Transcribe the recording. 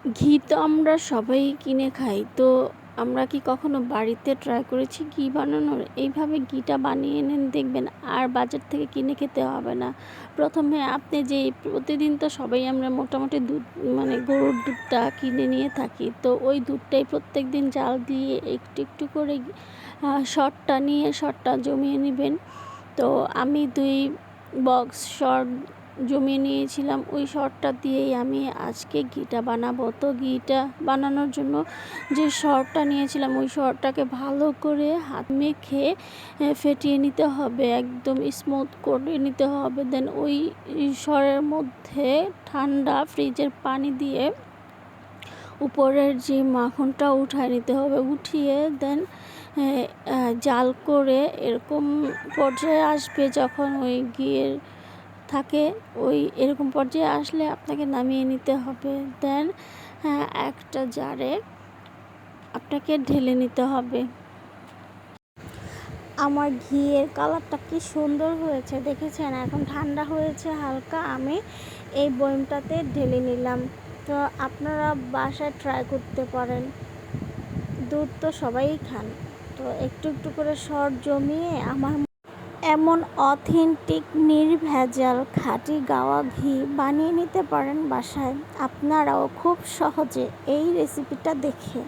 ঘি তো আমরা সবাই কিনে খাই। তো আমরা কি কখনো বাড়িতে ট্রাই করেছি ঘি বানানোর? এইভাবে ঘিটা বানিয়ে নেন, দেখবেন আর বাজার থেকে কিনে খেতে হবে না। প্রথমে আপনি যেই প্রতিদিন তো সবাই আমরা মোটামুটি দুধ মানে গরুর দুধটা কিনে নিয়ে থাকি। তো ওই দুধটাই প্রত্যেকদিন জাল দিয়ে একটু, একটু করে সরটা নিয়ে সরটা জমিয়ে নিবেন। তো আমি ২ বক্স সর জমিয়ে নিয়েছিলাম। ওই সরটা দিয়েই আমি আজকে ঘিটা বানাবো। তো ঘিটা বানানোর জন্য যে সরটা নিয়েছিলাম ওই সরটাকে ভালো করে হাত মেখে ফেটিয়ে নিতে হবে, একদম স্মুথ করে নিতে হবে। দেন ওই সরের মধ্যে ঠান্ডা ফ্রিজের পানি দিয়ে উপরের যে মাখনটা উঠায় নিতে হবে। উঠিয়ে দেন জাল করে এরকম পর্যায়ে আসবে যখন ওই ঘিয়ের থাকে, ওই এরকম পর্যায়ে আসলে আপনাকে নামিয়ে নিতে হবে। দেন একটা জারে আপনাকে ঢেলে নিতে হবে। আমার ঘিয়ের কালারটা কি সুন্দর হয়েছে দেখেছেন? এখন ঠান্ডা হয়েছে হালকা, আমি এই বয়মটাতে ঢেলে নিলাম। তো আপনারা বাসায় ট্রাই করতে পারেন। দুধ তো সবাই খান, তো একটু একটু করে সর জমিয়ে আমার এমন অথেন্টিক নির্ভেজাল খাঁটি গাওয়া ঘি বানিয়ে নিতে পারেন বাসায় আপনারাও খুব সহজে এই রেসিপিটা দেখে।